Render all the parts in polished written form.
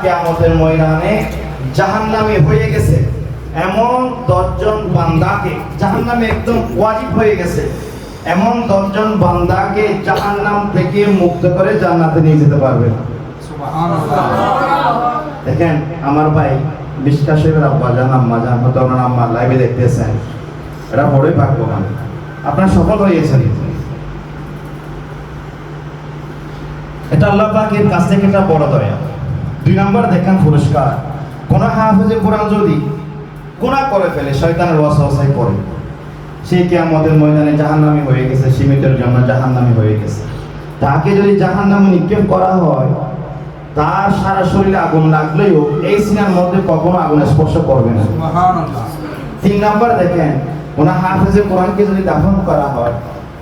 কিয়ামতের ময়দানে জাহান্নামী হয়ে গেছে এমন 10 জন বান্দাকে জাহান্নামে একদম ওয়াজিব হয়ে গেছে এমন 10 জন বান্দাকে জাহান্নাম থেকে মুক্ত করে জান্নাতে নিয়ে যেতে পারবে। সুবহানাল্লাহ। দেখেন আমার ভাই বিশ্বাস শরীফের আব্বা জান আম্মা জান হয়তো ওনার আম্মা লাইভে দেখতেছেন, এরা বড়ই ভাগ্যবান, আপনারা সফল হয়েছেন। এটা আল্লাহ পাকের কাছ থেকে একটা বড় দয়া। 2 নাম্বার দেখেন পুরস্কার, কোন হাফেজে কোরআন যদি গুনাহ করে ফেলে, শয়তানের ওয়াসওয়াসায় পড়ে, সে কিয়ামতের ময়দানে জাহান্নামী হয়ে গেছে, সীমিতের জন্য জাহান্নামী হয়ে গেছে। তাকে যদি জাহান্নামে নিক্ষেপ করা হয়, তার সারা শরীরে আগুন লাগলেও এই সিনার মধ্যে কখনো আগুন স্পর্শ করবে না। সুবহানাল্লাহ। 3 নাম্বার দেখেন, কোন হাফেজে কোরআনকে যদি দাফন করা হয়,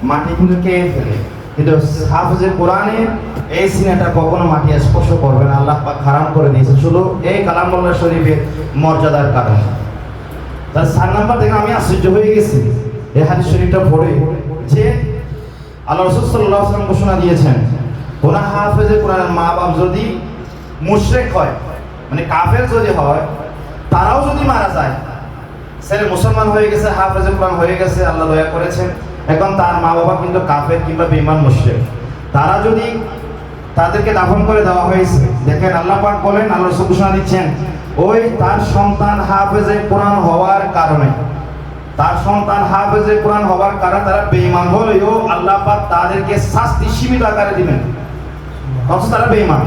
মাটি কিন্তু খেয়ে ফেলে, কিন্তু হাফেজে কোরআনের এই সিনাটা কখনো মাটি স্পর্শ করবে না, আল্লাহ পাক হারাম করে দিয়েছে শুধু এই কালামুল্লাহ শরীফের মর্যাদার কারণে। তার 4 নাম্বার দেখেন, আমি আশ্চর্য হয়ে গেছি এই হাদিস শরীফটা পড়ে যে আল্লাহ রাসূল সাল্লাল্লাহু আলাইহি ওয়াসাল্লাম ঘোষণা দিয়েছেন, কোন হাফেজে কোরআনের মা বাপ যদি মুশরিক হয়, মানে কাফের যদি হয়, তারাও যদি মারা যায়, ছেলে মুসলমান হয়ে গেছে, হাফেজে কোরআন হয়ে গেছে, আল্লাহ দয়া করেছেন, এখন তার মা বাবা কিন্তু কাফের কিংবা বেঈমান মুশরিক, তারা যদি তাদেরকে দাফন করে দেওয়া হয়েছে, দেখেন আল্লাহ পাক বলেন, আল্লাহ রাসূল ঘোষণা দিচ্ছেন, ওই তার সন্তান হাফেজে কোরআন হওয়ার কারণে, তার সন্তান হাফেজে কোরআন হওয়ার কারণে তারা বেঈমান হলেও আল্লাহ পাক তাদেরকে শাস্তি সীমিত আকারে দিবেন, অথচ তারা বেঈমান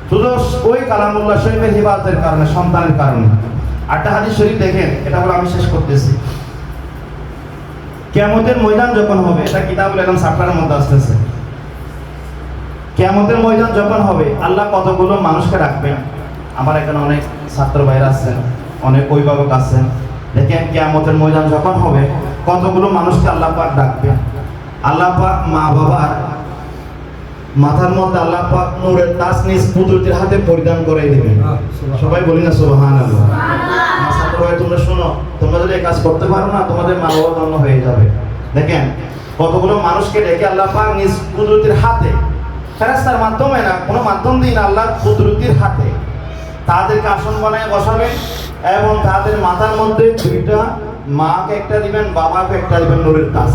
শুধু ওই কালামুল্লাহ শরীফের হিফাজতের কারণে, সন্তানের কারণে। আরেকটা হাদিস শরীফ দেখেন, এটা বলে আমি শেষ করতেছি। কিয়ামতের ময়দান যখন হবে, এটা কিতাবুল ইলম সাফারের মধ্যে আসতেছে, কিয়ামতের ময়দান যখন হবে, আল্লাহ কতগুলো মানুষকে রাখবেন। আমার এখানে অনেক ছাত্র ভাইরা আছেন, অনেক অভিভাবক আছেন, দেখেন কিয়ামতের ময়দান যখন হবে কতগুলো মানুষকে আল্লাহ পাক ডাকবেন। আল্লাহ পাক মা বাবার মাথার মধ্যে আল্লাহ পাক নূরের তাজ নিজ পুত্রদের হাতে পরিধান করে দিবেন। সবাই বলি না সুবহানাল্লাহ। আমার ছাত্র ভাই তোমরা শোনো, তোমরা যদি এই কাজ করতে পারো না, তোমাদের মা বাবা ধন্য হয়ে যাবে। দেখেন কতগুলো মানুষকে ডেকে আল্লাহ পাক নিজ পুত্রদের হাতে, ফেরেশতার মাধ্যমে না, কোনো মাধ্যম দিয়ে না, আল্লাহর পুত্রদের হাতে তাদেরকে আসন বানায় বসাবেন এবং তাদের মাথার মধ্যে 2টা, মাকে একটা দিবেন, বাবাকে একটা দিবেন, নূরের তাজ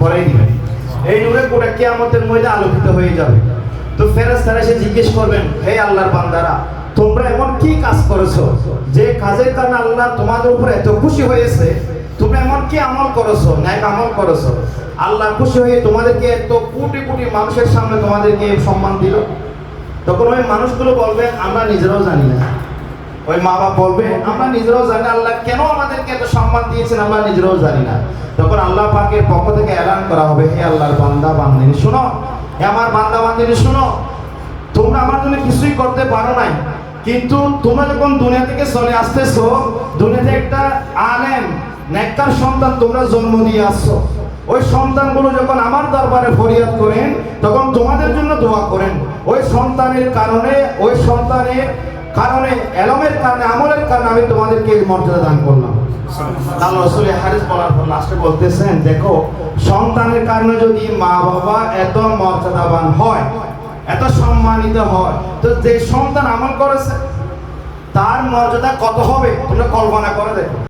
পরেই দিবেন। এই নূরে গোটা কিয়ামতের মধ্যে আলোকিত হয়ে যাবে। তো ফেরেশতারা এসে জিজ্ঞেস করবেন, হে আল্লাহর বান্দারা, তোমরা এমন কি কাজ করেছো যে কাজের কারণে আল্লাহ তোমাদের উপর এত খুশি হয়েছে? তোমরা এমন কি আমল করেছো, ন্যায় আমল করেছো, আল্লাহ খুশি হয়ে তোমাদেরকে এত কোটি কোটি মানুষের সামনে তোমাদেরকে সম্মান দিল? তখন ওই মানুষগুলো বলবে, আমরা নিজেরাও জানি না। ওই মা বাবা বলবে, আমরা নিজেরাও জানি না আল্লাহ কেন আমাদেরকে এত সম্মান দিয়েছেন, আমরা নিজেরাও জানি না। তখন আল্লাহ পাকের পক্ষ থেকে এলান করা হবে, হে আল্লাহর বান্দা বান্দিনী শুনো, হে আমার বান্দা বান্দিনী শুনো, তোমরা আমার জন্য কিছুই করতে পারো নাই, কিন্তু তোমরা যখন দুনিয়া থেকে চলে আসতেছো, দুনিয়াতে একটা আলেম নেককার সন্তান তোমরা জন্ম দিয়ে আসছো। ওই সন্তানগুলো যখন আমার দরবারে ফরিয়াদ করেন, তখন তোমাদের জন্য দোয়া করেন। ওই সন্তানের কারণে, ওই সন্তানের কারণে, এলমের কারণে, আমলের কারণে আমি তোমাদেরকে এই মর্যাদা দান করলাম। আল্লাহ রাসূল হাদিস বলার পর লাস্টে বলতেছেন, দেখো সন্তানের কারণে যদি মা বাবা এত মর্যাদাবান হয়, এত সম্মানিত হয়, তো যে সন্তান আমল করেছে তার মর্যাদা কত হবে তোমরা কল্পনা করে দেখো।